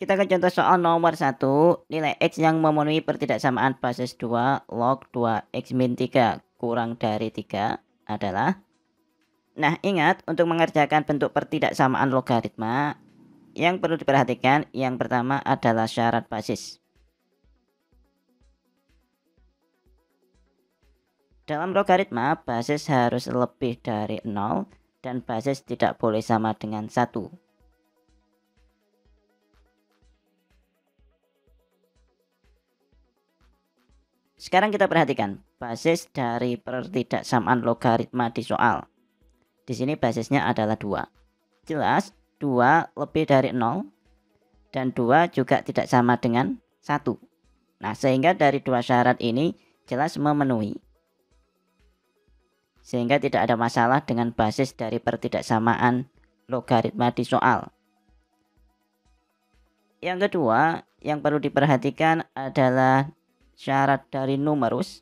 Kita ke contoh soal nomor 1, nilai X yang memenuhi pertidaksamaan basis 2 log 2X min 3 kurang dari 3 adalah. Nah, ingat untuk mengerjakan bentuk pertidaksamaan logaritma, yang perlu diperhatikan yang pertama adalah syarat basis. Dalam logaritma, basis harus lebih dari 0 dan basis tidak boleh sama dengan 1. Sekarang kita perhatikan basis dari pertidaksamaan logaritma di soal. Di sini basisnya adalah 2. Jelas 2 lebih dari 0 dan 2 juga tidak sama dengan 1. Nah, sehingga dari dua syarat ini jelas memenuhi. Sehingga tidak ada masalah dengan basis dari pertidaksamaan logaritma di soal. Yang kedua, yang perlu diperhatikan adalah syarat dari numerus.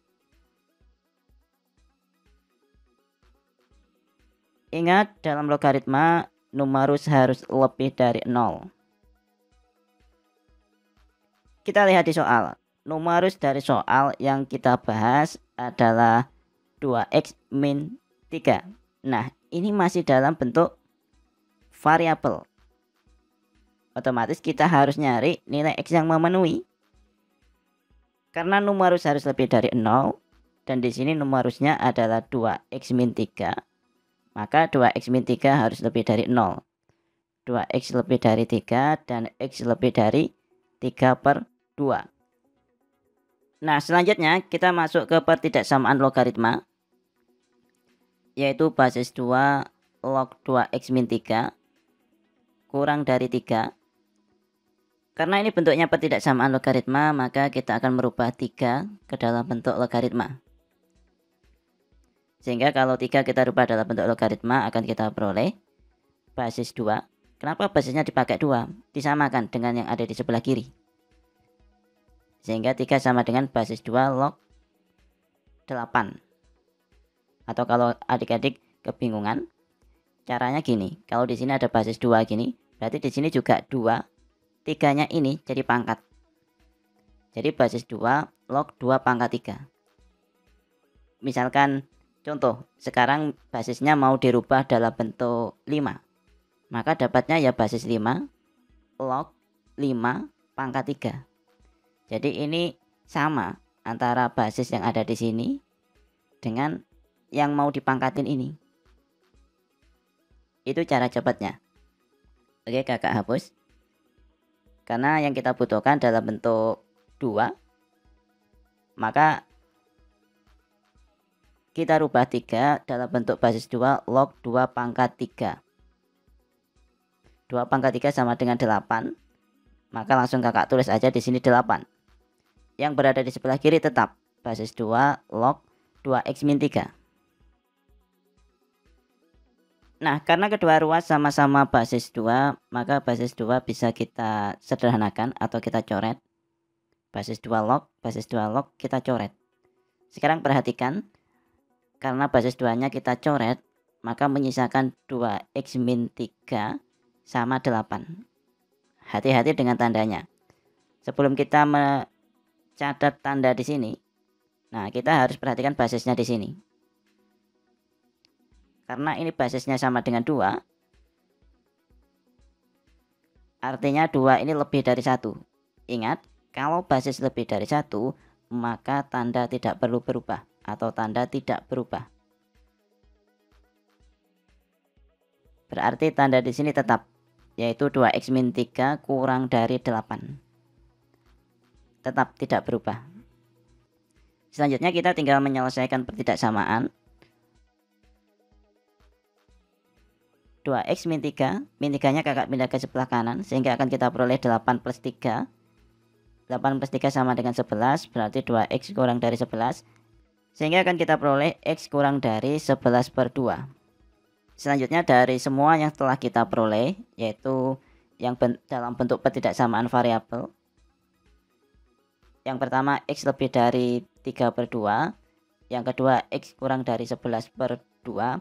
Ingat, dalam logaritma, numerus harus lebih dari 0. Kita lihat di soal. Numerus dari soal yang kita bahas adalah 2X min 3. Nah, ini masih dalam bentuk variabel. Otomatis kita harus nyari nilai X yang memenuhi. Karena numerus harus lebih dari 0 dan di sini numerusnya adalah 2X min 3, maka 2X min 3 harus lebih dari 0. 2X lebih dari 3 dan X lebih dari 3/2. Nah, selanjutnya kita masuk ke pertidaksamaan logaritma, yaitu basis 2 log 2X min 3 kurang dari 3. Karena ini bentuknya pertidaksamaan logaritma, maka kita akan merubah 3 ke dalam bentuk logaritma. Sehingga kalau 3 kita rubah dalam bentuk logaritma akan kita peroleh basis 2. Kenapa basisnya dipakai 2? Disamakan dengan yang ada di sebelah kiri. Sehingga 3 sama dengan basis 2 log 8. Atau kalau adik-adik kebingungan, caranya gini. Kalau di sini ada basis 2 gini, berarti di sini juga 2. 3-nya ini jadi pangkat. Jadi basis 2 log 2 pangkat 3. Misalkan contoh, sekarang basisnya mau dirubah dalam bentuk 5. Maka dapatnya ya basis 5 log 5 pangkat 3. Jadi ini sama antara basis yang ada di sini dengan yang mau dipangkatin ini. Itu cara cepatnya. Oke, kakak hapus. Karena yang kita butuhkan dalam bentuk 2, maka kita rubah 3 dalam bentuk basis 2 log 2 pangkat 3. 2 pangkat 3 sama dengan 8. Maka langsung kakak tulis aja di sini 8. Yang berada di sebelah kiri tetap basis 2 log 2X min 3. Nah, karena kedua ruas sama-sama basis 2, maka basis 2 bisa kita sederhanakan atau kita coret. Basis 2 log kita coret. Sekarang perhatikan, karena basis 2-nya kita coret, maka menyisakan 2X min 3 sama 8. Hati-hati dengan tandanya. Sebelum kita mencatat tanda di sini, nah kita harus perhatikan basisnya di sini. Karena ini basisnya sama dengan 2, artinya 2 ini lebih dari 1. Ingat, kalau basis lebih dari 1, maka tanda tidak perlu berubah atau tanda tidak berubah. Berarti tanda di sini tetap, yaitu 2X min 3 kurang dari 8. Tetap tidak berubah. Selanjutnya kita tinggal menyelesaikan pertidaksamaan. 2X min 3, min 3-nya kakak pindah ke sebelah kanan, sehingga akan kita peroleh 8 plus 3. 8 plus 3 sama dengan 11, berarti 2X kurang dari 11. Sehingga akan kita peroleh X kurang dari 11/2. Selanjutnya dari semua yang telah kita peroleh, yaitu yang dalam bentuk pertidaksamaan variabel. Yang pertama X lebih dari 3/2. Yang kedua X kurang dari 11/2.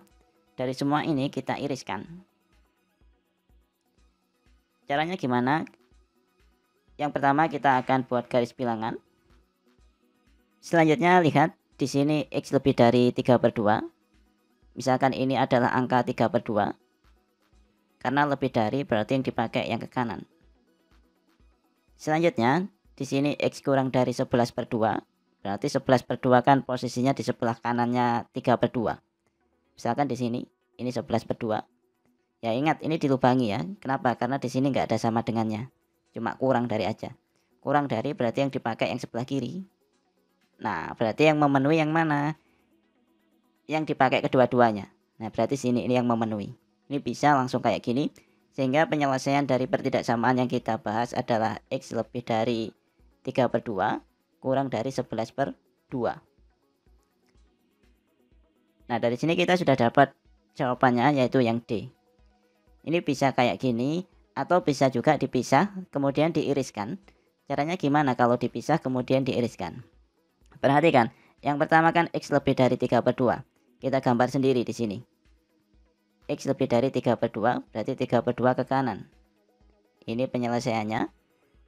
Dari semua ini kita iriskan. Caranya gimana? Yang pertama kita akan buat garis bilangan. Selanjutnya lihat di sini X lebih dari 3/2. Misalkan ini adalah angka 3/2. Karena lebih dari berarti yang dipakai yang ke kanan. Selanjutnya di sini X kurang dari 11/2. Berarti 11/2 kan posisinya di sebelah kanannya 3/2. Misalkan di sini ini 11/2. Ya ingat ini dilubangi ya. Kenapa? Karena di sini nggak ada sama dengannya. Cuma kurang dari aja. Kurang dari berarti yang dipakai yang sebelah kiri. Nah, berarti yang memenuhi yang mana? Yang dipakai kedua-duanya. Nah, berarti sini ini yang memenuhi. Ini bisa langsung kayak gini. Sehingga penyelesaian dari pertidaksamaan yang kita bahas adalah X lebih dari 3/2 kurang dari 11/2. Nah, dari sini kita sudah dapat jawabannya yaitu yang D. Ini bisa kayak gini atau bisa juga dipisah kemudian diiriskan. Caranya gimana kalau dipisah kemudian diiriskan? Perhatikan, yang pertama kan X lebih dari 3/2. Kita gambar sendiri di sini. X lebih dari 3/2 berarti 3/2 ke kanan. Ini penyelesaiannya.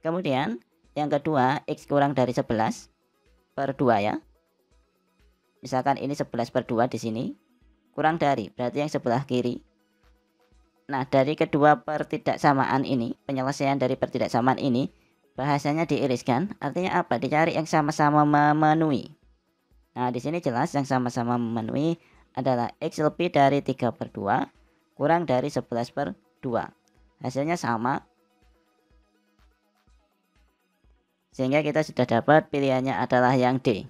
Kemudian yang kedua X kurang dari 11/2 ya. Misalkan ini 11/2 di sini. Kurang dari berarti yang sebelah kiri. Nah, dari kedua pertidaksamaan ini, penyelesaian dari pertidaksamaan ini bahasanya diiriskan, artinya apa? Dicari yang sama-sama memenuhi. Nah, di sini jelas yang sama-sama memenuhi adalah X lebih dari 3/2 kurang dari 11/2. Hasilnya sama. Sehingga kita sudah dapat pilihannya adalah yang D.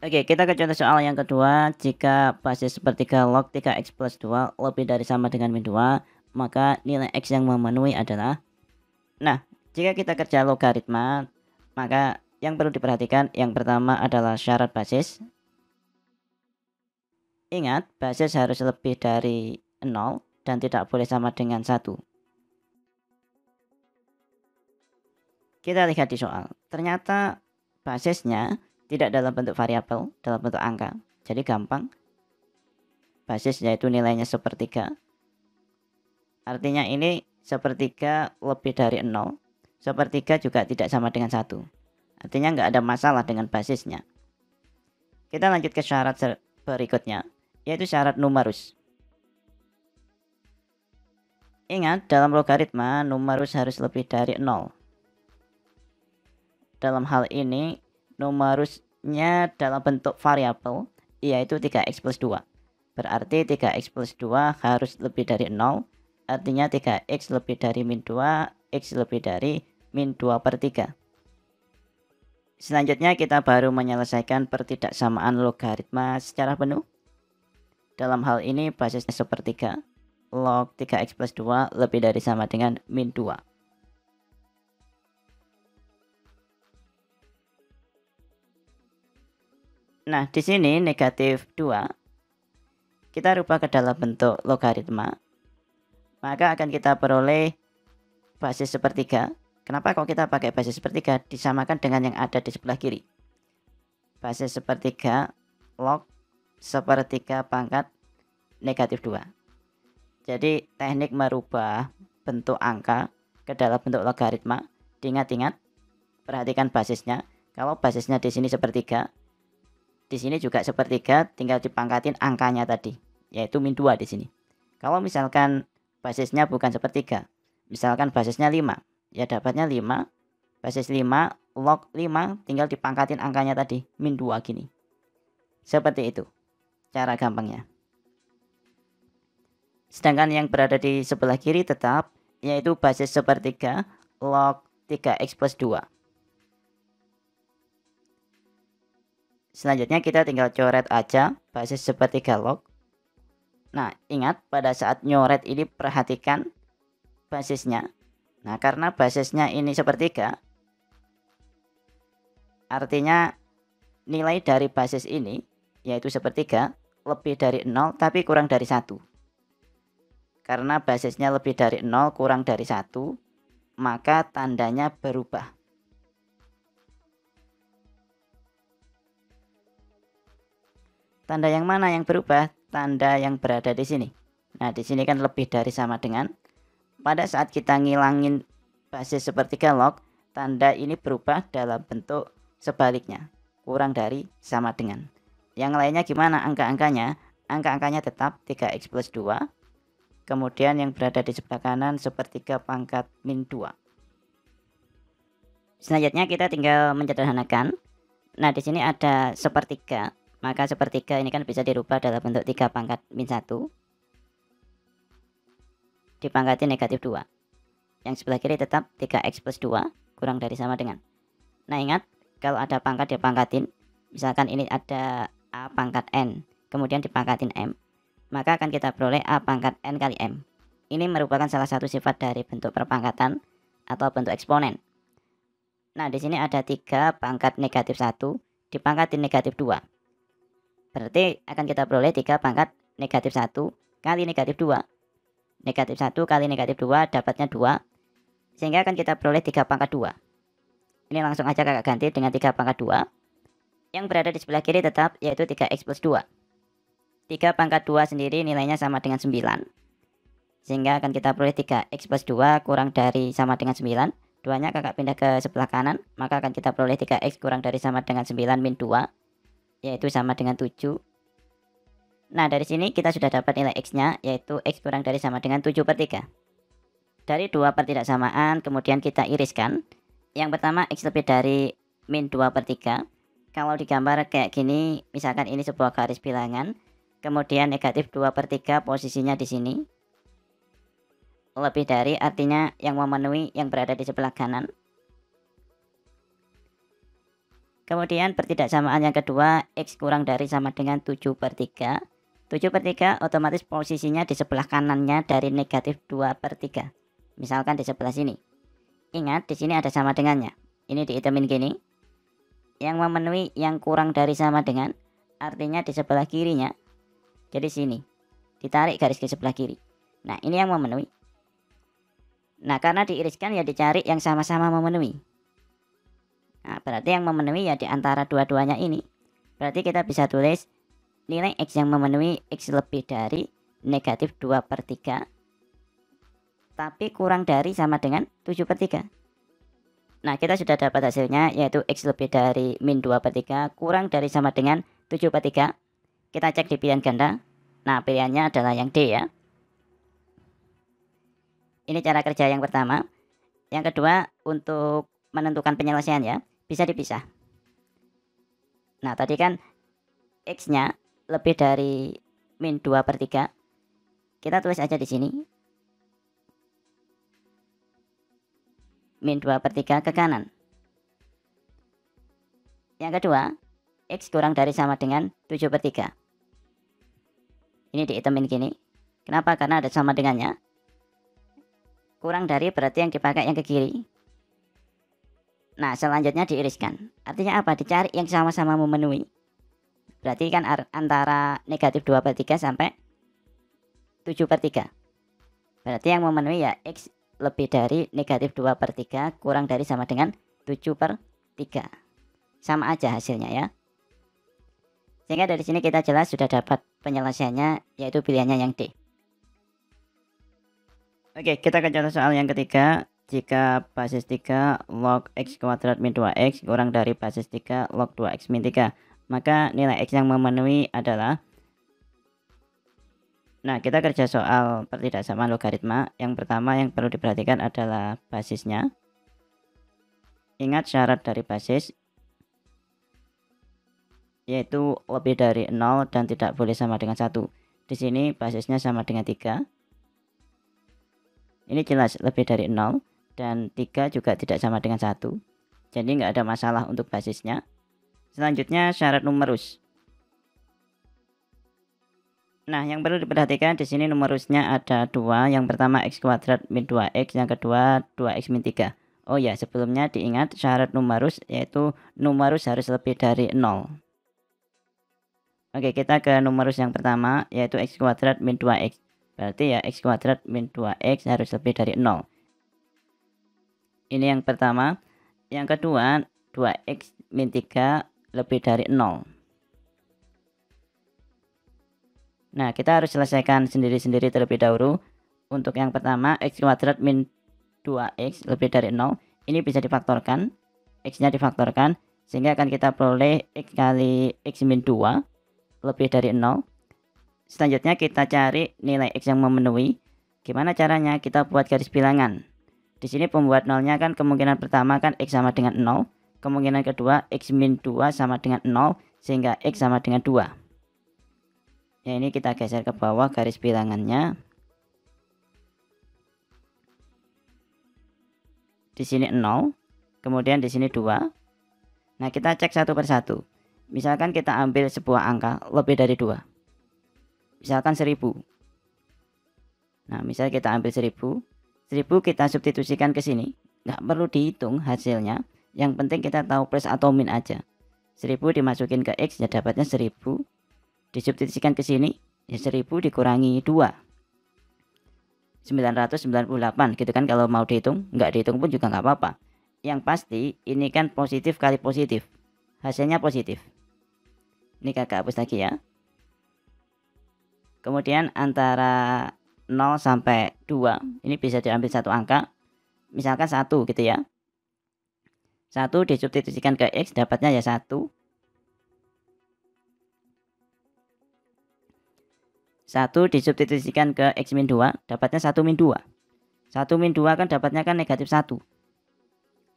Oke, kita ke contoh soal yang kedua. Jika basis sepertiga log 3x plus 2 lebih dari sama dengan min 2, maka nilai X yang memenuhi adalah. Nah, jika kita kerja logaritma, maka yang perlu diperhatikan yang pertama adalah syarat basis. Ingat, basis harus lebih dari 0 dan tidak boleh sama dengan 1. Kita lihat di soal. Ternyata basisnya tidak dalam bentuk variabel, dalam bentuk angka. Jadi gampang. Basis yaitu nilainya sepertiga. Artinya ini sepertiga lebih dari 0. Sepertiga juga tidak sama dengan 1. Artinya nggak ada masalah dengan basisnya. Kita lanjut ke syarat berikutnya, yaitu syarat numerus. Ingat, dalam logaritma numerus harus lebih dari 0. Dalam hal ini numerusnya dalam bentuk variabel, yaitu 3x plus 2. Berarti 3x plus 2 harus lebih dari 0. Artinya 3x lebih dari min 2, x lebih dari min 2/3. Selanjutnya kita baru menyelesaikan pertidaksamaan logaritma secara penuh. Dalam hal ini basisnya sepertiga. Log 3x plus 2 lebih dari sama dengan min 2. Nah, di sini negatif 2 kita rubah ke dalam bentuk logaritma. Maka akan kita peroleh basis sepertiga. Kenapa kok kita pakai basis sepertiga? Disamakan dengan yang ada di sebelah kiri. Basis sepertiga log sepertiga pangkat negatif 2. Jadi teknik merubah bentuk angka ke dalam bentuk logaritma. Diingat-ingat, perhatikan basisnya. Kalau basisnya di sini sepertiga, di sini juga sepertiga, tinggal dipangkatin angkanya tadi, yaitu min 2 di sini. Kalau misalkan basisnya bukan sepertiga, misalkan basisnya 5, ya dapatnya 5, basis 5, log 5, tinggal dipangkatin angkanya tadi, min 2 gini. Seperti itu cara gampangnya. Sedangkan yang berada di sebelah kiri tetap, yaitu basis sepertiga log 3x plus 2. Selanjutnya kita tinggal coret aja basis sepertiga log. Nah, ingat pada saat nyoret ini perhatikan basisnya. Nah, karena basisnya ini sepertiga, artinya nilai dari basis ini, yaitu sepertiga, lebih dari 0 tapi kurang dari 1. Karena basisnya lebih dari 0 kurang dari 1, maka tandanya berubah. Tanda yang mana yang berubah? Tanda yang berada di sini. Nah, di sini kan lebih dari sama dengan, pada saat kita ngilangin basis sepertiga log, tanda ini berubah dalam bentuk sebaliknya, kurang dari sama dengan. Yang lainnya gimana angka-angkanya? Angka-angkanya tetap 3x plus 2. Kemudian yang berada di sebelah kanan sepertiga pangkat min 2. Selanjutnya kita tinggal menyederhanakan. Nah, di sini ada sepertiga. Maka sepertiga ini kan bisa dirubah dalam bentuk 3 pangkat min 1 dipangkati negatif 2. Yang sebelah kiri tetap 3x plus 2 kurang dari sama dengan. Nah, ingat kalau ada pangkat dipangkatin. Misalkan ini ada a pangkat n, kemudian dipangkatin m, maka akan kita peroleh a pangkat n kali m. Ini merupakan salah satu sifat dari bentuk perpangkatan atau bentuk eksponen. Nah, di sini ada 3 pangkat negatif 1 dipangkatin negatif 2. Berarti akan kita peroleh 3 pangkat negatif 1 kali negatif 2. Negatif 1 kali negatif 2 dapatnya 2. Sehingga akan kita peroleh 3 pangkat 2. Ini langsung aja kakak ganti dengan 3 pangkat 2. Yang berada di sebelah kiri tetap yaitu 3x plus 2. 3 pangkat 2 sendiri nilainya sama dengan 9. Sehingga akan kita peroleh 3x plus 2 kurang dari sama dengan 9. 2-nya kakak pindah ke sebelah kanan. Maka akan kita peroleh 3x kurang dari sama dengan 9 min 2. Yaitu sama dengan 7. Nah, dari sini kita sudah dapat nilai x-nya, yaitu x kurang dari sama dengan 7 per 3. Dari dua pertidaksamaan, kemudian kita iriskan. Yang pertama, x lebih dari min 2 per 3. Kalau digambar kayak gini, misalkan ini sebuah garis bilangan, kemudian negatif 2 per 3 posisinya di sini. Lebih dari artinya yang memenuhi yang berada di sebelah kanan. Kemudian pertidaksamaan yang kedua, x kurang dari sama dengan 7 per 3. 7 per 3 otomatis posisinya di sebelah kanannya dari negatif 2 per 3. Misalkan di sebelah sini. Ingat, di sini ada sama dengannya. Ini dihitemin gini. Yang memenuhi yang kurang dari sama dengan, artinya di sebelah kirinya. Jadi sini. Ditarik garis ke sebelah kiri. Nah, ini yang memenuhi. Nah, karena diiriskan ya dicari yang sama-sama memenuhi. Nah, berarti yang memenuhi ya di antara dua-duanya ini. Berarti kita bisa tulis nilai x yang memenuhi x lebih dari negatif 2 per 3. Tapi kurang dari sama dengan 7 per 3. Nah, kita sudah dapat hasilnya yaitu x lebih dari min 2 per 3 kurang dari sama dengan 7 per 3. Kita cek di pilihan ganda. Nah, pilihannya adalah yang D ya. Ini cara kerja yang pertama. Yang kedua, untuk menentukan penyelesaian ya, bisa dipisah. Nah, tadi kan x-nya lebih dari min 2 per 3. Kita tulis aja di sini. Min 2 per 3 ke kanan. Yang kedua, x kurang dari sama dengan 7 per 3. Ini dihitemin gini. Kenapa? Karena ada sama dengannya. Kurang dari berarti yang dipakai yang ke kiri. Nah, selanjutnya diiriskan. Artinya apa? Dicari yang sama-sama memenuhi. Berarti kan antara negatif 2 per 3 sampai 7 per 3. Berarti yang memenuhi ya x lebih dari negatif 2 per 3 kurang dari sama dengan 7 per 3. Sama aja hasilnya ya. Sehingga dari sini kita jelas sudah dapat penyelesaiannya, yaitu pilihannya yang D. Oke, kita ke contoh soal yang ketiga. Jika basis 3 log x kuadrat min 2x kurang dari basis 3 log 2x min 3, maka nilai x yang memenuhi adalah. Nah, kita kerja soal pertidaksamaan logaritma. Yang pertama yang perlu diperhatikan adalah basisnya. Ingat syarat dari basis, yaitu lebih dari 0 dan tidak boleh sama dengan 1. Di sini basisnya sama dengan 3. Ini jelas lebih dari 0 dan 3 juga tidak sama dengan 1. Jadi nggak ada masalah untuk basisnya. Selanjutnya syarat numerus. Nah, yang perlu diperhatikan di sini numerusnya ada 2. Yang pertama x kuadrat min 2x, yang kedua 2x min 3. Oh ya, sebelumnya diingat syarat numerus, yaitu numerus harus lebih dari 0. Oke, kita ke numerus yang pertama, yaitu x kuadrat min 2x. Berarti ya x kuadrat min 2x harus lebih dari 0. Ini yang pertama. Yang kedua, 2x min 3 lebih dari 0. Nah, kita harus selesaikan sendiri-sendiri terlebih dahulu. Untuk yang pertama, x kuadrat min 2x lebih dari 0. Ini bisa difaktorkan. X-nya difaktorkan. Sehingga akan kita peroleh x kali x min 2 lebih dari 0. Selanjutnya kita cari nilai x yang memenuhi. Gimana caranya? Kita buat garis bilangan. Di sini pembuat nolnya kan kemungkinan pertama kan x sama dengan 0. Kemungkinan kedua x min 2 sama dengan 0. Sehingga x sama dengan 2. Ya, ini kita geser ke bawah garis bilangannya. Di sini 0. Kemudian di sini 2. Nah, kita cek satu persatu. Misalkan kita ambil sebuah angka lebih dari 2. Misalkan 1000. Nah, misal kita ambil 1000. 1000 kita substitusikan ke sini. Nggak perlu dihitung hasilnya. Yang penting kita tahu plus atau min aja. 1000 dimasukin ke X, ya dapatnya 1000. Disubstitusikan ke sini, ya 1000 dikurangi 2. 998 gitu kan kalau mau dihitung. Nggak dihitung pun juga nggak apa-apa. Yang pasti ini kan positif kali positif. Hasilnya positif. Ini kakak hapus lagi ya. Kemudian antara 0 sampai 2 ini bisa diambil satu angka. Misalkan 1 gitu ya. 1 disubstitusikan ke X dapatnya ya 1. 1 disubstitusikan ke X min 2 dapatnya 1 min 2. 1 min 2 kan dapatnya kan negatif 1.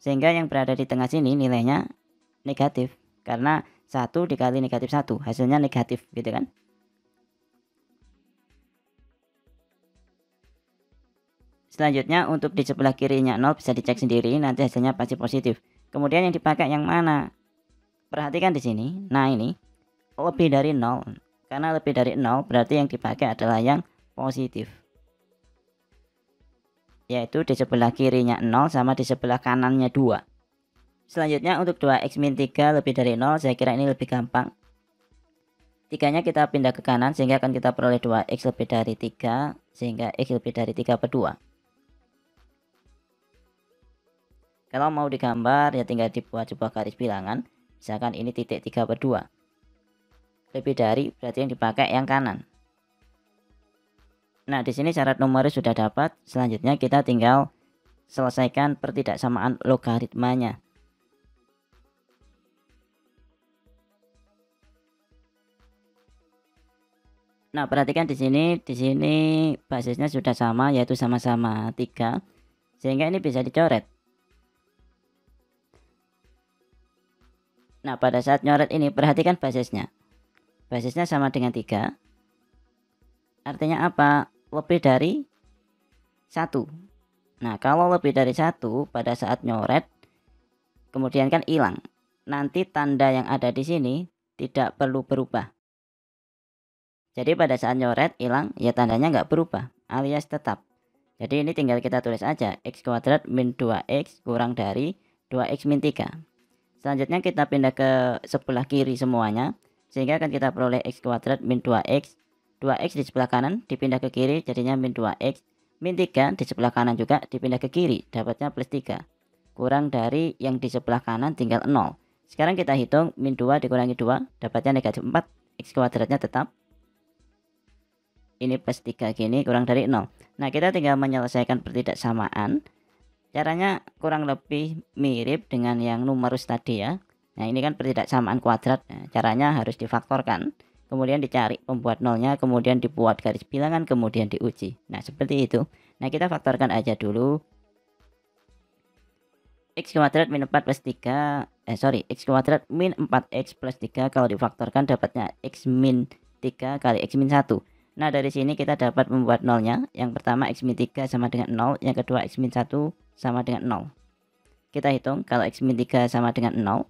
Sehingga yang berada di tengah sini nilainya negatif. Karena 1 dikali negatif 1 hasilnya negatif gitu kan. Selanjutnya untuk di sebelah kirinya 0 bisa dicek sendiri, nanti hasilnya pasti positif. Kemudian yang dipakai yang mana? Perhatikan di sini. Nah, ini lebih dari 0. Karena lebih dari 0 berarti yang dipakai adalah yang positif. Yaitu di sebelah kirinya 0 sama di sebelah kanannya 2. Selanjutnya untuk 2x min 3 lebih dari 0, saya kira ini lebih gampang. 3-nya kita pindah ke kanan sehingga akan kita peroleh 2x lebih dari 3 sehingga x lebih dari 3 per 2. Kalau mau digambar ya tinggal dibuat sebuah garis bilangan. Misalkan ini titik 3 per 2. Lebih dari berarti yang dipakai yang kanan. Nah, di sini syarat numeris sudah dapat. Selanjutnya kita tinggal selesaikan pertidaksamaan logaritmanya. Nah, perhatikan di sini basisnya sudah sama yaitu sama-sama 3. Sehingga ini bisa dicoret. Nah, pada saat nyoret ini perhatikan basisnya. Basisnya sama dengan 3. Artinya apa? Lebih dari 1. Nah, kalau lebih dari 1 pada saat nyoret kemudian kan hilang. Nanti tanda yang ada di sini tidak perlu berubah. Jadi pada saat nyoret hilang ya tandanya nggak berubah alias tetap. Jadi ini tinggal kita tulis aja x kuadrat min 2x kurang dari 2x min 3. Selanjutnya kita pindah ke sebelah kiri semuanya. Sehingga akan kita peroleh x kuadrat min 2x. 2x di sebelah kanan dipindah ke kiri jadinya min 2x. Min 3 di sebelah kanan juga dipindah ke kiri. Dapatnya plus 3. Kurang dari yang di sebelah kanan tinggal 0. Sekarang kita hitung min 2 dikurangi 2. Dapatnya negatif 4. X kuadratnya tetap. Ini plus 3 gini kurang dari 0. Nah, kita tinggal menyelesaikan pertidaksamaan. Caranya kurang lebih mirip dengan yang numerus tadi ya. Nah, ini kan pertidaksamaan kuadrat. Nah, caranya harus difaktorkan. Kemudian dicari pembuat nolnya. Kemudian dibuat garis bilangan. Kemudian diuji. Nah, seperti itu. Nah, kita faktorkan aja dulu. X kuadrat min 4 plus 3. X kuadrat min 4x plus 3. Kalau difaktorkan dapatnya X min 3 kali X min 1. Nah, dari sini kita dapat membuat nolnya. Yang pertama x min 3 sama dengan 0. Yang kedua x min 1 sama dengan 0. Kita hitung kalau x min 3 sama dengan 0.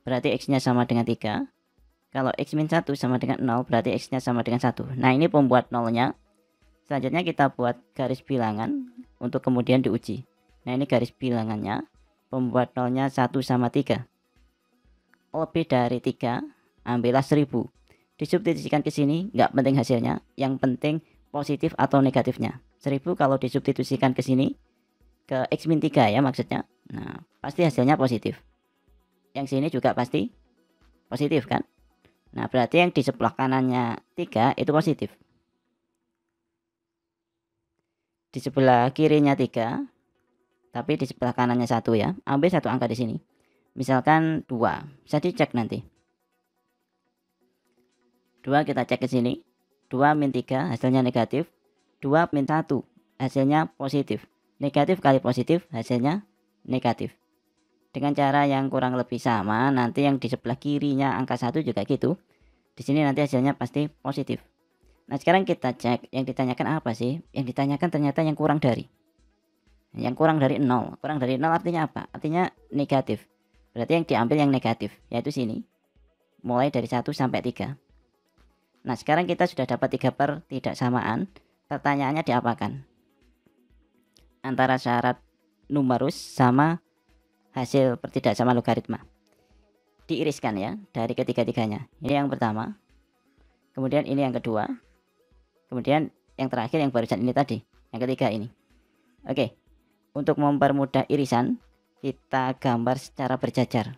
Berarti x-nya sama dengan 3. Kalau x min 1 sama dengan 0. Berarti x-nya sama dengan 1. Nah, ini pembuat nolnya. Selanjutnya kita buat garis bilangan untuk kemudian diuji. Nah, ini garis bilangannya. Pembuat nolnya 1 sama 3. Lebih dari 3. Ambillah 1000. Disubstitusikan ke sini, nggak penting hasilnya. Yang penting positif atau negatifnya. 1000 kalau disubstitusikan ke sini, ke x min 3 ya maksudnya. Nah, pasti hasilnya positif. Yang sini juga pasti positif kan. Nah, berarti yang di sebelah kanannya 3 itu positif. di sebelah kirinya 3, tapi di sebelah kanannya 1 ya. Ambil satu angka di sini. Misalkan 2. Bisa dicek nanti. 2 kita cek ke sini. 2 min 3 hasilnya negatif. 2 min 1 hasilnya positif. Negatif kali positif hasilnya negatif. Dengan cara yang kurang lebih sama, nanti yang di sebelah kirinya angka 1 juga gitu. Di sini nanti hasilnya pasti positif. Nah, sekarang kita cek yang ditanyakan apa sih? Yang ditanyakan ternyata yang kurang dari. Yang kurang dari 0. Kurang dari 0 artinya apa? Artinya negatif. Berarti yang diambil yang negatif, yaitu sini. Mulai dari 1 sampai 3. Nah, sekarang kita sudah dapat 3 pertidaksamaan. Pertanyaannya diapakan? Antara syarat numerus sama hasil pertidaksamaan logaritma. Diiriskan ya, dari ketiga-tiganya. Ini yang pertama. Kemudian ini yang kedua. Kemudian yang terakhir yang barusan ini tadi. Yang ketiga ini. Oke. Untuk mempermudah irisan, kita gambar secara berjajar.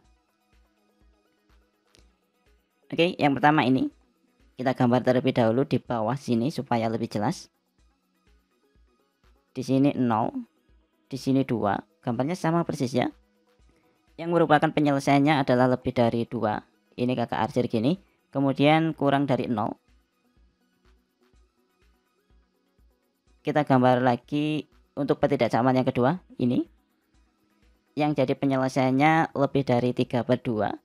Oke, yang pertama ini. Kita gambar terlebih dahulu di bawah sini supaya lebih jelas. Di sini 0. Di sini 2. Gambarnya sama persis ya. Yang merupakan penyelesaiannya adalah lebih dari 2. Ini kakak arsir gini. Kemudian kurang dari 0. Kita gambar lagi untuk pertidaksamaan yang kedua. Ini. Yang jadi penyelesaiannya lebih dari 3/2.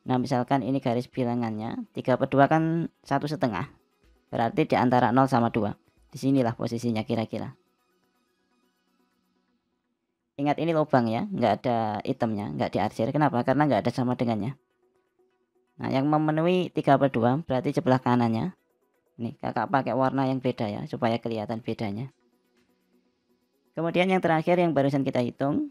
Nah, misalkan ini garis bilangannya. 3/2 kan 1/2. Berarti di antara 0 sama 2. Disinilah posisinya kira-kira. Ingat ini lubang ya, nggak ada itemnya, nggak diarsir. Kenapa? Karena nggak ada sama dengannya. Nah, yang memenuhi 3/2 berarti sebelah kanannya. Nih, kakak pakai warna yang beda ya, supaya kelihatan bedanya. Kemudian yang terakhir yang barusan kita hitung.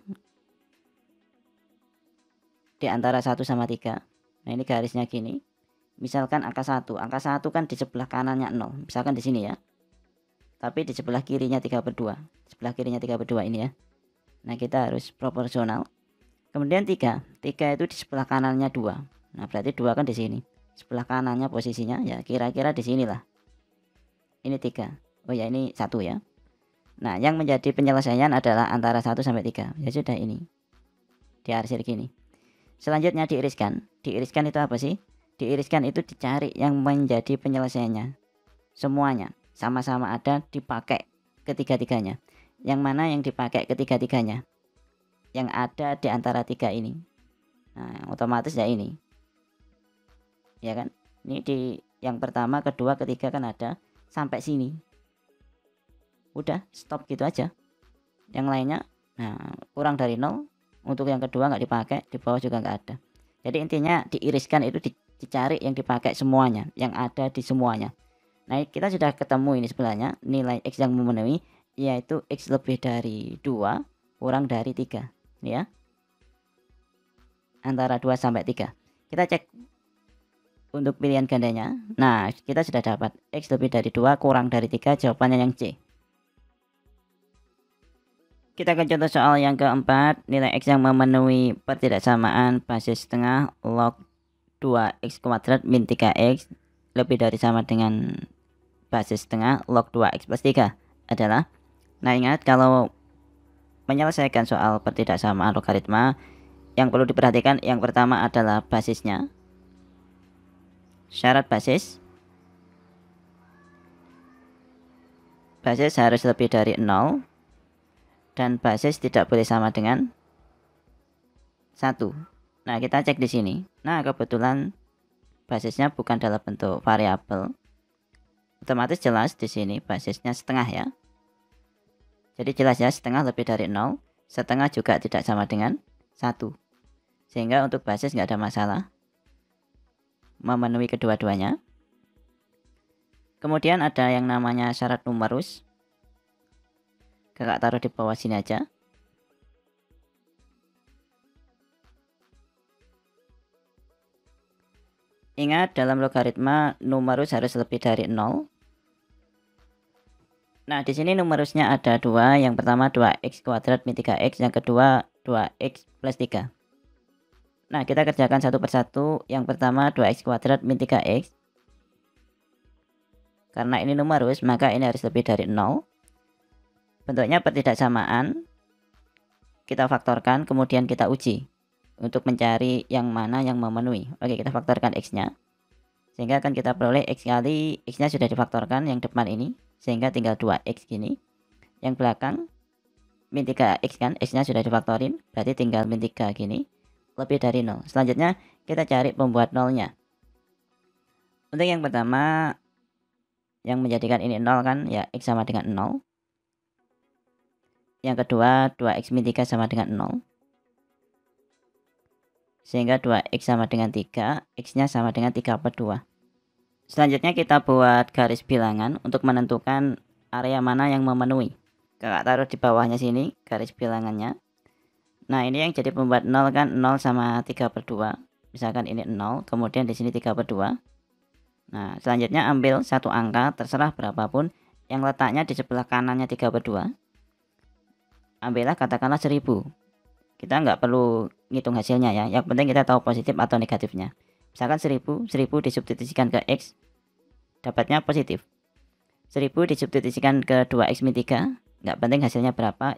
Di antara 1 sama 3. Nah, ini garisnya gini. Misalkan angka 1. Angka 1 kan di sebelah kanannya 0. Misalkan di sini ya. Tapi di sebelah kirinya 3/2. Sebelah kirinya 3/2 ini ya. Nah, kita harus proporsional. Kemudian 3. 3 itu di sebelah kanannya 2. Nah, berarti 2 kan di sini. Sebelah kanannya posisinya ya kira-kira di sinilah. Ini 3. Oh ya, ini 1 ya. Nah, yang menjadi penyelesaian adalah antara 1 sampai 3. Ya sudah ini. Diarsir gini. Selanjutnya diiriskan. Diiriskan itu apa sih? Diiriskan itu dicari yang menjadi penyelesaiannya. Semuanya sama-sama ada dipakai ketiga-tiganya. Yang mana yang dipakai ketiga-tiganya? Yang ada di antara 3 ini. Nah, otomatis ya ini. Ya kan? Ini di yang pertama, kedua, ketiga kan ada. Sampai sini. Udah, stop gitu aja. Yang lainnya, nah, kurang dari 0. Untuk yang kedua nggak dipakai, di bawah juga nggak ada. Jadi intinya diiriskan itu dicari yang dipakai semuanya. Yang ada di semuanya. Nah, kita sudah ketemu ini sebelahnya. Nilai X yang memenuhi. Yaitu X lebih dari 2 kurang dari 3 ya, antara 2 sampai 3. Kita cek untuk pilihan gandanya. Nah, kita sudah dapat X lebih dari 2 kurang dari 3. Jawabannya yang C. Kita ke contoh soal yang keempat. Nilai X yang memenuhi pertidaksamaan basis setengah log 2x kuadrat min 3x lebih dari sama dengan basis setengah log 2x plus 3 adalah. Nah, ingat kalau menyelesaikan soal pertidaksamaan logaritma, yang perlu diperhatikan yang pertama adalah basisnya. Syarat basis. Basis harus lebih dari 0. Dan basis tidak boleh sama dengan 1. Nah, kita cek di sini. Nah, kebetulan basisnya bukan dalam bentuk variabel. Otomatis jelas di sini basisnya setengah ya. Jadi jelas ya, setengah lebih dari 0, setengah juga tidak sama dengan 1. Sehingga untuk basis nggak ada masalah. Memenuhi kedua-duanya. Kemudian ada yang namanya syarat numerus. Kakak taruh di bawah sini aja. Ingat dalam logaritma numerus harus lebih dari 0. Nah, di sini numerusnya ada 2. Yang pertama 2x kuadrat min 3x, yang kedua 2x plus 3. Nah, kita kerjakan satu persatu. Yang pertama 2x kuadrat min 3x. Karena ini numerus, maka ini harus lebih dari 0. bentuknya pertidaksamaan. Kita faktorkan, kemudian kita uji untuk mencari yang mana yang memenuhi. Oke, kita faktorkan X-nya. Sehingga akan kita peroleh X kali X-nya sudah difaktorkan yang depan ini. Sehingga tinggal 2X gini. Yang belakang min 3X kan, X-nya sudah difaktorin. Berarti tinggal min 3 gini. Lebih dari 0. Selanjutnya kita cari pembuat nolnya. Untuk yang pertama, yang menjadikan ini 0 kan, ya X sama dengan 0. Yang kedua, 2X min 3 sama dengan 0. Sehingga 2X sama dengan 3, X-nya sama dengan 3/2. Selanjutnya kita buat garis bilangan untuk menentukan area mana yang memenuhi. Kakak taruh di bawahnya sini, garis bilangannya. Nah, ini yang jadi pembuat 0 kan, 0 sama 3/2. Misalkan ini 0, kemudian di sini 3/2. Nah, selanjutnya ambil satu angka, terserah berapapun, yang letaknya di sebelah kanannya 3/2. Ambillah katakanlah 1000. Kita nggak perlu ngitung hasilnya ya, yang penting kita tahu positif atau negatifnya. Misalkan 1000 disubstitusikan ke X, dapatnya positif. 1000 disubstitusikan ke 2X min 3, nggak penting hasilnya berapa,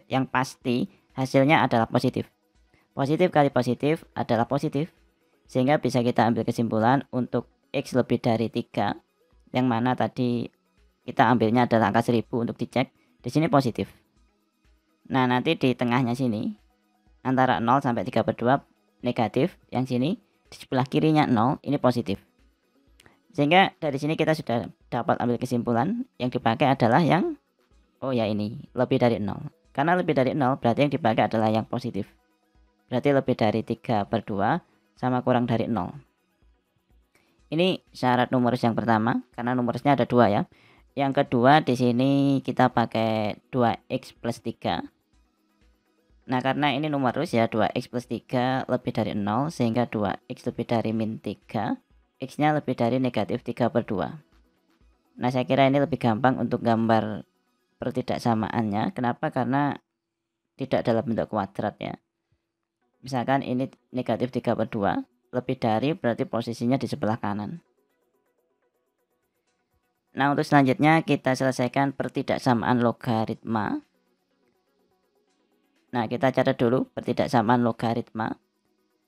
yang pasti hasilnya adalah positif. Positif kali positif adalah positif, sehingga bisa kita ambil kesimpulan untuk X lebih dari 3, yang mana tadi kita ambilnya adalah angka 1000 untuk dicek, di sini positif. Nah, nanti di tengahnya sini antara 0 sampai 3/2 negatif, yang sini di sebelah kirinya 0 ini positif. Sehingga dari sini kita sudah dapat ambil kesimpulan yang dipakai adalah yang ini lebih dari 0. Karena lebih dari 0 berarti yang dipakai adalah yang positif. Berarti lebih dari 3/2 sama kurang dari 0. Ini syarat numerus yang pertama, karena numerusnya ada 2 ya. Yang kedua di sini kita pakai 2X plus 3. Nah, karena ini numerus ya, 2X plus 3 lebih dari 0, sehingga 2X lebih dari min 3, X-nya lebih dari negatif 3/2. Nah, saya kira ini lebih gampang untuk gambar pertidaksamaannya. Kenapa? Karena tidak dalam bentuk kuadrat ya. Misalkan ini negatif 3/2, lebih dari berarti posisinya di sebelah kanan. Nah, untuk selanjutnya kita selesaikan pertidaksamaan logaritma. Nah, kita catat dulu pertidaksamaan logaritma,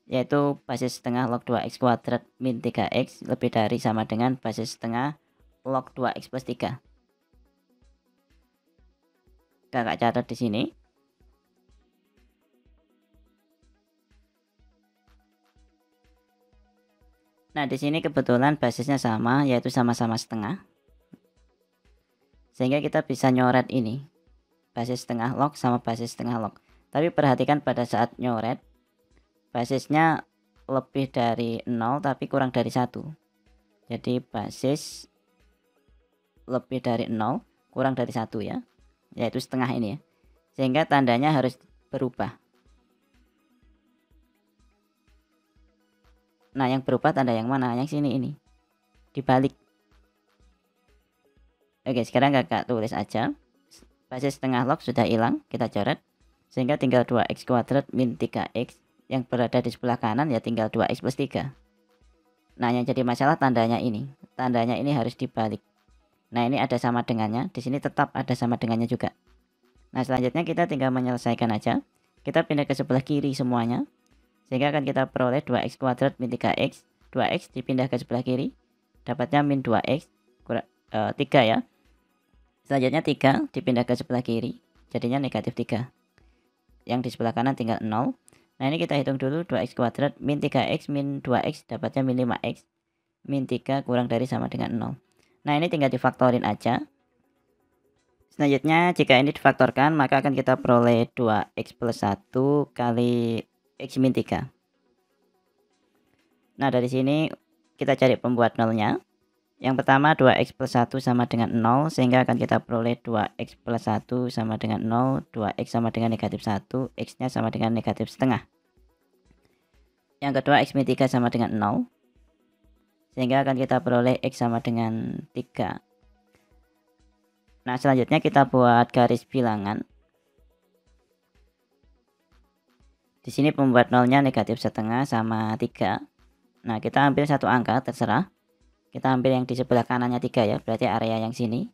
yaitu basis setengah log 2x kuadrat min 3x lebih dari sama dengan basis setengah log 2x plus 3. Kakak catat di sini. Nah, di sini kebetulan basisnya sama, yaitu sama-sama setengah. Sehingga kita bisa nyoret ini, basis setengah log sama basis setengah log. Tapi perhatikan pada saat nyoret, basisnya lebih dari 0 tapi kurang dari 1. Jadi basis lebih dari 0 kurang dari 1 ya, yaitu setengah ini ya. Sehingga tandanya harus berubah. Nah, yang berubah tanda yang mana? Yang sini ini, dibalik. Oke, sekarang kakak tulis aja. Basis setengah log sudah hilang, kita coret. Sehingga tinggal 2x kuadrat min 3x. Yang berada di sebelah kanan ya tinggal 2x plus 3. Nah, yang jadi masalah tandanya ini. Tandanya ini harus dibalik. Nah, ini ada sama dengannya. Di sini tetap ada sama dengannya juga. Nah, selanjutnya kita tinggal menyelesaikan aja. Kita pindah ke sebelah kiri semuanya. Sehingga akan kita peroleh 2x kuadrat min 3x. 2x dipindah ke sebelah kiri. Dapatnya min 2x. 3 ya. Selanjutnya 3 dipindah ke sebelah kiri, jadinya negatif 3. Yang di sebelah kanan tinggal 0. Nah, ini kita hitung dulu, 2x kuadrat min 3x min 2x dapatnya min 5x. Min 3 kurang dari sama dengan 0. Nah, ini tinggal difaktorin aja. Selanjutnya jika ini difaktorkan, maka akan kita peroleh 2x plus 1 kali x min 3. Nah, dari sini kita cari pembuat nolnya. Yang pertama 2x plus 1 sama dengan 0, sehingga akan kita peroleh 2x plus 1 sama dengan 0, 2x sama dengan negatif 1, x-nya sama dengan negatif setengah. Yang kedua x min 3 sama dengan 0, sehingga akan kita peroleh x sama dengan 3. Nah, selanjutnya kita buat garis bilangan. Di sini pembuat nolnya negatif setengah sama 3. Nah, kita ambil satu angka, terserah. Kita ambil yang di sebelah kanannya 3 ya, berarti area yang sini.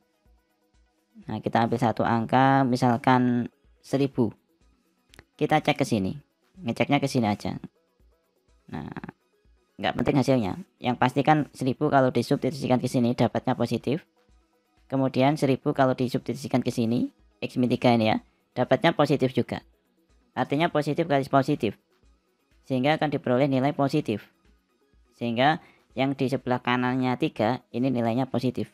Nah, kita ambil satu angka, misalkan 1000. Kita cek ke sini. Ngeceknya ke sini aja. Nah, nggak penting hasilnya. Yang pasti kan 1000 kalau disubstitusikan ke sini dapatnya positif. Kemudian 1000 kalau disubstitusikan ke sini, X min 3 ini ya, dapatnya positif juga. Artinya positif kali positif. Sehingga akan diperoleh nilai positif. Sehingga yang di sebelah kanannya 3 ini nilainya positif.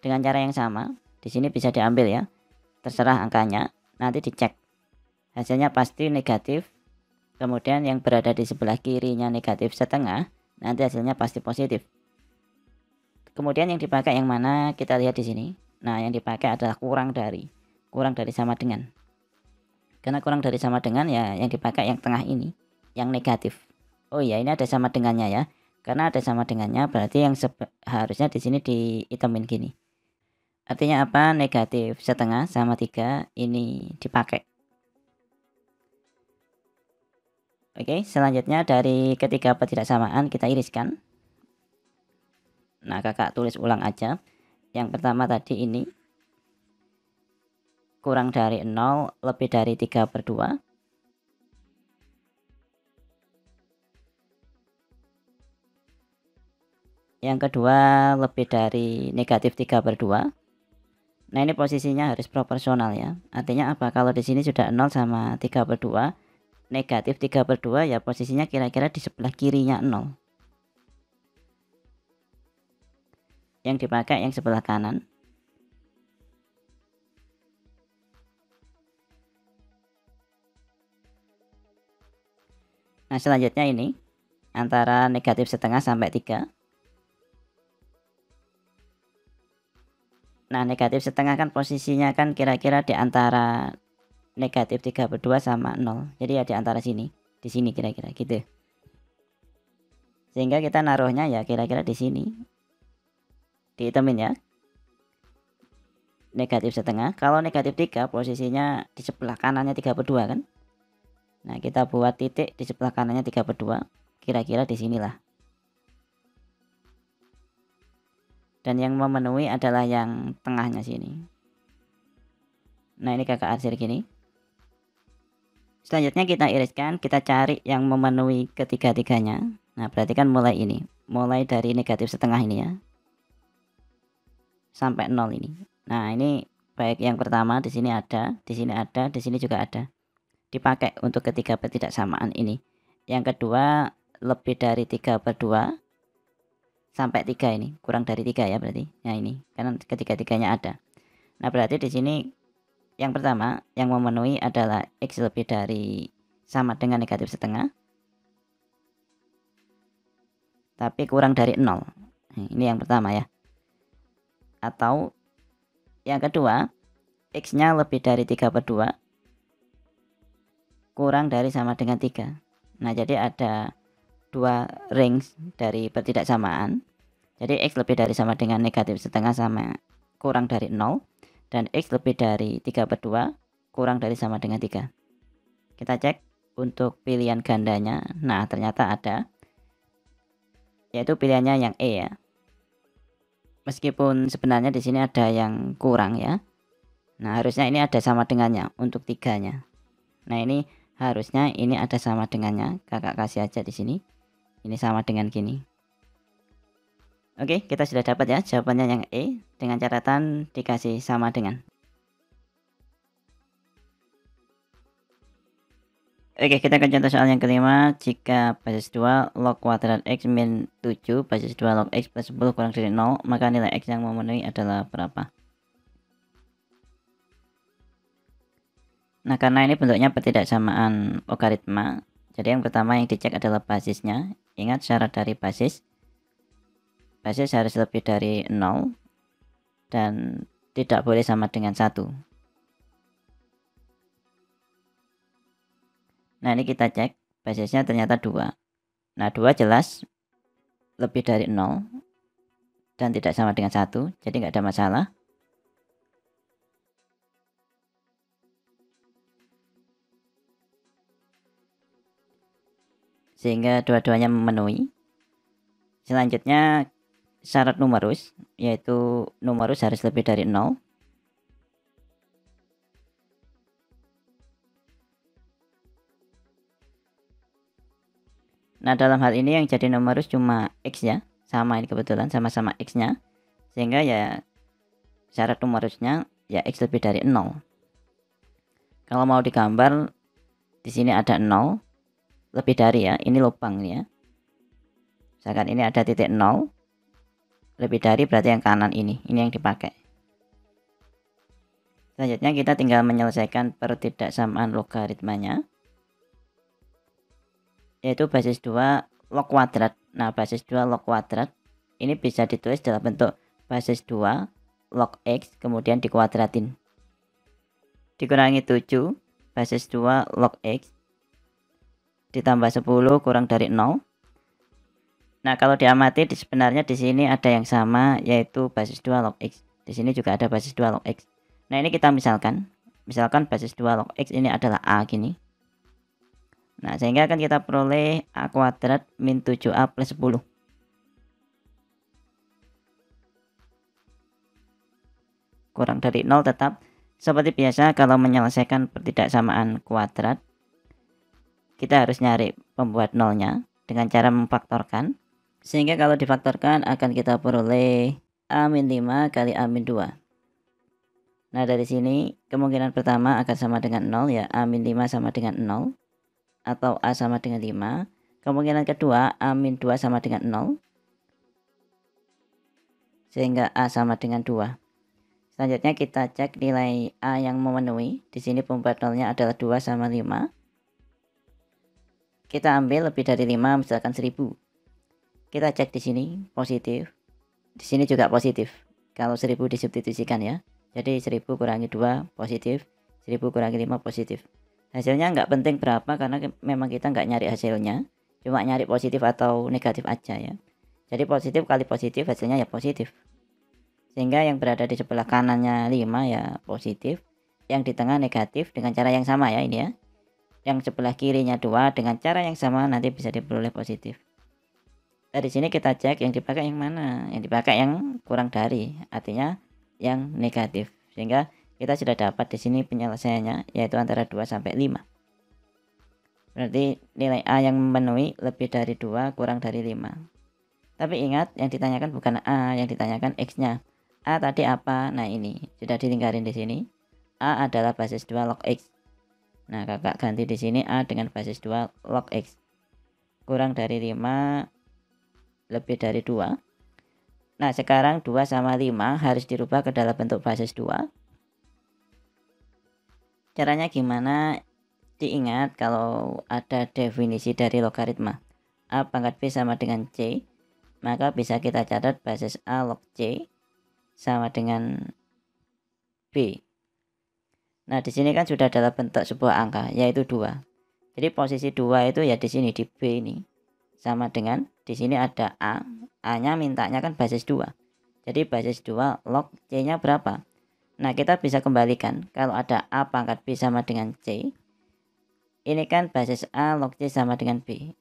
Dengan cara yang sama, di sini bisa diambil ya. Terserah angkanya, nanti dicek. Hasilnya pasti negatif. Kemudian yang berada di sebelah kirinya negatif setengah, nanti hasilnya pasti positif. Kemudian yang dipakai yang mana kita lihat di sini. Nah, yang dipakai adalah kurang dari sama dengan. Karena kurang dari sama dengan ya yang dipakai yang tengah ini, yang negatif. Oh iya, ini ada sama dengannya ya. Karena ada sama dengannya berarti yang harusnya di sini dihitemin gini. Artinya apa? Negatif setengah sama 3 ini dipakai. Oke, selanjutnya dari ketiga ketidaksamaan kita iriskan. Nah, kakak tulis ulang aja. Yang pertama tadi ini kurang dari 0 lebih dari 3/2. Yang kedua lebih dari negatif 3/2. Nah, ini posisinya harus proporsional ya. Artinya apa? Kalau di sini sudah 0 sama 3/2, negatif 3/2 ya posisinya kira-kira di sebelah kirinya 0. Yang dipakai yang sebelah kanan. Nah, selanjutnya ini antara negatif setengah sampai 3. Nah, negatif setengah kan posisinya kan kira-kira di antara negatif 3/2 sama 0. Jadi ya di antara sini, di sini kira-kira gitu. Sehingga kita naruhnya ya kira-kira di sini. Dihitemin ya. Negatif setengah. Kalau negatif 3 posisinya di sebelah kanannya 3/2 kan. Nah, kita buat titik di sebelah kanannya 3/2. Kira-kira di sinilah. Dan yang memenuhi adalah yang tengahnya sini. Nah, ini kakak arsir gini. Selanjutnya kita iriskan, kita cari yang memenuhi ketiga-tiganya. Nah, berarti kan mulai ini. Mulai dari negatif setengah ini ya. Sampai 0 ini. Nah, ini baik yang pertama di sini ada, di sini ada, di sini juga ada. Dipakai untuk ketiga ketidaksamaan ini. Yang kedua lebih dari 3/2 sampai 3 ini, kurang dari 3 ya berarti. Nah, ini karena ketiga-tiganya ada. Nah, berarti di sini yang pertama yang memenuhi adalah X lebih dari sama dengan negatif setengah tapi kurang dari 0. Nah, ini yang pertama ya. Atau yang kedua X-nya lebih dari 3/2 kurang dari sama dengan 3. Nah, jadi ada dua range dari ketidaksamaan. Jadi X lebih dari sama dengan negatif setengah sama kurang dari 0. Dan X lebih dari 3/2 kurang dari sama dengan 3. Kita cek untuk pilihan gandanya. Nah, ternyata ada. Yaitu pilihannya yang E ya. Meskipun sebenarnya di sini ada yang kurang ya. Nah, harusnya ini ada sama dengannya untuk 3-nya. Nah, ini harusnya ini ada sama dengannya. Kakak kasih aja di sini. Ini sama dengan gini. Oke, kita sudah dapat ya jawabannya yang E dengan catatan dikasih sama dengan. Oke, kita akan contoh soal yang kelima. Jika basis 2 log kuadrat X min 7 basis 2 log X plus 10 kurang dari 0, maka nilai X yang memenuhi adalah berapa? Nah, karena ini bentuknya ketidaksamaan logaritma, jadi yang pertama yang dicek adalah basisnya. Ingat syarat dari basis harus lebih dari 0 dan tidak boleh sama dengan 1. Nah, ini kita cek basisnya ternyata 2. Nah, 2 jelas lebih dari 0 dan tidak sama dengan 1, jadi nggak ada masalah. Sehingga dua-duanya memenuhi. Selanjutnya syarat numerus, yaitu numerus harus lebih dari 0. Nah, dalam hal ini yang jadi numerus cuma X ya. Sama ini kebetulan sama-sama X-nya. Sehingga ya syarat numerusnya ya X lebih dari 0. Kalau mau digambar di sini ada 0 lebih dari ya. Ini lubang ya. Misalkan ini ada titik 0 lebih dari berarti yang kanan ini yang dipakai. Selanjutnya kita tinggal menyelesaikan pertidaksamaan logaritmanya, yaitu basis 2 log kuadrat. Nah, basis 2 log kuadrat ini bisa ditulis dalam bentuk basis 2 log X kemudian dikuadratin. Dikurangi 7 basis 2 log X ditambah 10 kurang dari 0. Nah, kalau diamati sebenarnya di sini ada yang sama, yaitu basis 2 log X. Di sini juga ada basis 2 log X. Nah, ini kita misalkan basis 2 log X ini adalah A gini. Nah, sehingga akan kita peroleh A kuadrat min 7A plus 10. Kurang dari 0 tetap. Seperti biasa kalau menyelesaikan pertidaksamaan kuadrat, kita harus nyari pembuat nolnya dengan cara memfaktorkan. Sehingga kalau difaktorkan akan kita peroleh A-5 kali A-2. Nah, dari sini kemungkinan pertama akan sama dengan 0 ya, A-5 sama dengan 0 atau A sama dengan 5. Kemungkinan kedua A-2 sama dengan 0 sehingga A sama dengan 2. Selanjutnya kita cek nilai A yang memenuhi. Di sini pembuat nolnya adalah 2 sama 5. Kita ambil lebih dari 5 misalkan 1000. Kita cek di sini positif. Di sini juga positif. Kalau 1000 disubstitusikan ya. Jadi 1000 kurangi 2 positif, 1000 kurangi 5 positif. Hasilnya nggak penting berapa karena memang kita nggak nyari hasilnya. Cuma nyari positif atau negatif aja ya. Jadi positif kali positif hasilnya ya positif. Sehingga yang berada di sebelah kanannya 5 ya positif. Yang di tengah negatif dengan cara yang sama ya ini ya. Yang sebelah kirinya 2 dengan cara yang sama nanti bisa diperoleh positif. Dari sini kita cek yang dipakai yang mana. Yang dipakai yang kurang dari, artinya yang negatif. Sehingga kita sudah dapat di sini penyelesaiannya yaitu antara 2 sampai 5. Berarti nilai A yang memenuhi lebih dari 2 kurang dari 5. Tapi ingat yang ditanyakan bukan A, yang ditanyakan X-nya. A tadi apa? Nah, ini sudah dilingkarin di sini. A adalah basis 2 log X. Nah, kakak ganti di sini A dengan basis 2 log X. Kurang dari 5 lebih dari 2. Nah, sekarang 2 sama 5 harus dirubah ke dalam bentuk basis 2. Caranya gimana? Diingat kalau ada definisi dari logaritma A pangkat B sama dengan C, maka bisa kita catat basis A log C sama dengan B. Nah, di sini kan sudah dalam bentuk sebuah angka yaitu 2. Jadi posisi 2 itu ya di sini di B ini. Sama dengan di sini ada A. A-nya mintanya kan basis 2. Jadi basis 2 log C-nya berapa? Nah, kita bisa kembalikan kalau ada A pangkat B sama dengan C. Ini kan basis A log C sama dengan B.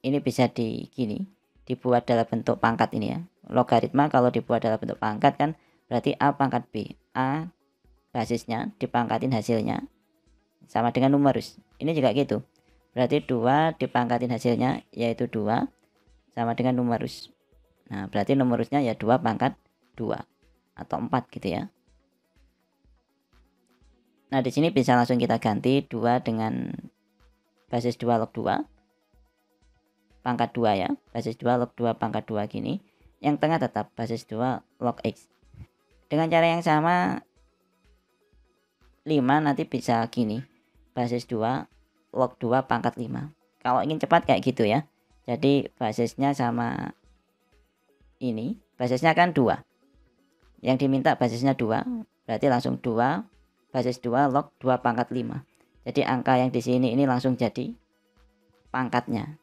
Ini bisa dibuat dalam bentuk pangkat ini ya. Logaritma kalau dibuat dalam bentuk pangkat kan berarti A pangkat B. A basisnya dipangkatin hasilnya sama dengan numerus. Ini juga gitu. Berarti 2 dipangkatin hasilnya yaitu 2 sama dengan numerus. Nah, berarti numerusnya ya 2 pangkat 2 atau 4 gitu ya. Nah, di sini bisa langsung kita ganti 2 dengan basis 2 log 2 pangkat 2 ya. Basis 2 log 2 pangkat 2 gini. Yang tengah tetap basis 2 log X. Dengan cara yang sama 5 nanti bisa gini. Basis 2 log 2 pangkat 5. Kalau ingin cepat kayak gitu ya. Jadi basisnya sama ini. Basisnya kan 2. Yang diminta basisnya 2. Berarti langsung 2 basis 2 log 2 pangkat 5. Jadi angka yang di sini ini langsung jadi pangkatnya.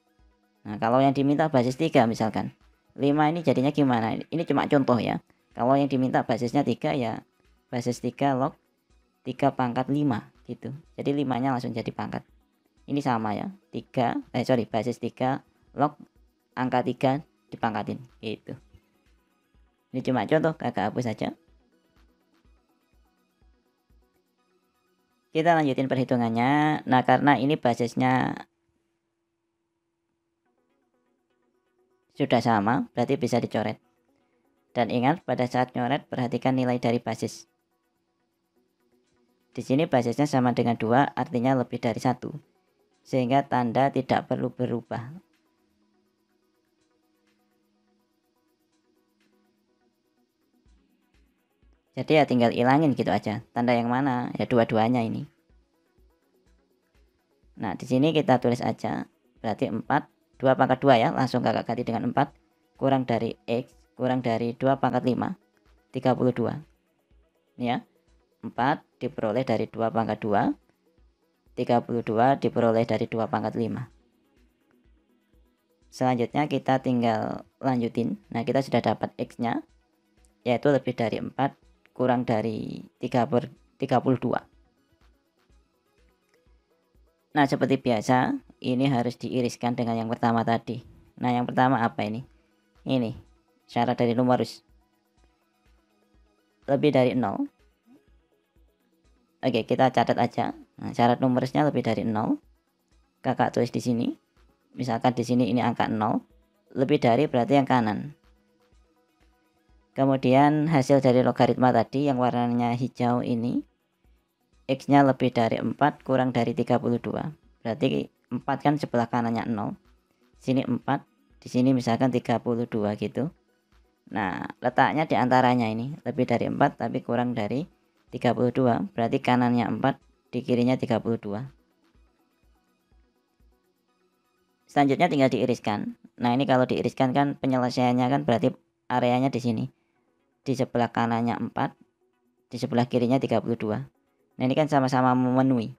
Nah, kalau yang diminta basis 3 misalkan 5 ini jadinya gimana? Ini cuma contoh ya. Kalau yang diminta basisnya 3 ya basis 3 log 3 pangkat 5 gitu. Jadi 5 nya langsung jadi pangkat. Ini sama ya. Basis 3 log angka 3 dipangkatin gitu. Ini cuma contoh, kakak hapus saja. Kita lanjutin perhitungannya. Nah, karena ini basisnya sudah sama, berarti bisa dicoret. Dan ingat, pada saat nyoret perhatikan nilai dari basis. Di sini basisnya sama dengan 2, artinya lebih dari 1. Sehingga tanda tidak perlu berubah. Jadi ya tinggal ilangin gitu aja. Tanda yang mana? Ya dua-duanya ini. Nah, di sini kita tulis aja. Berarti 4, 2 pangkat 2 ya. Langsung kakak ganti dengan 4. Kurang dari X, kurang dari 2 pangkat 5. 32. Ini ya. 4 diperoleh dari 2 pangkat 2. 32 diperoleh dari 2 pangkat 5. Selanjutnya kita tinggal lanjutin. Nah, kita sudah dapat X-nya. Yaitu lebih dari 4 kurang dari 3/32. Nah, seperti biasa, ini harus diiriskan dengan yang pertama tadi. Nah, yang pertama apa ini? Ini, syarat dari numerus. Lebih dari 0. Oke, kita catat aja. Nah, syarat numerusnya lebih dari 0. Kakak tulis di sini. Misalkan di sini ini angka 0. Lebih dari berarti yang kanan. Kemudian hasil dari logaritma tadi yang warnanya hijau ini, X-nya lebih dari 4 kurang dari 32. Berarti 4 kan sebelah kanannya 0. Sini 4, di sini misalkan 32 gitu. Nah, letaknya di antaranya ini, lebih dari 4 tapi kurang dari 32. Berarti kanannya 4, di kirinya 32. Selanjutnya tinggal diiriskan. Nah, ini kalau diiriskan kan penyelesaiannya kan berarti areanya di sini. Di sebelah kanannya 4, di sebelah kirinya 32. Nah, ini kan sama-sama memenuhi.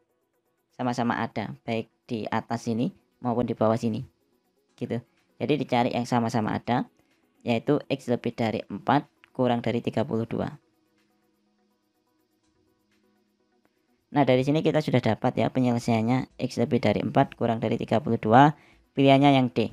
Sama-sama ada, baik di atas sini maupun di bawah sini. Gitu. Jadi dicari yang sama-sama ada, yaitu X lebih dari 4 kurang dari 32. Nah, dari sini kita sudah dapat ya penyelesaiannya X lebih dari 4 kurang dari 32. Pilihannya yang D.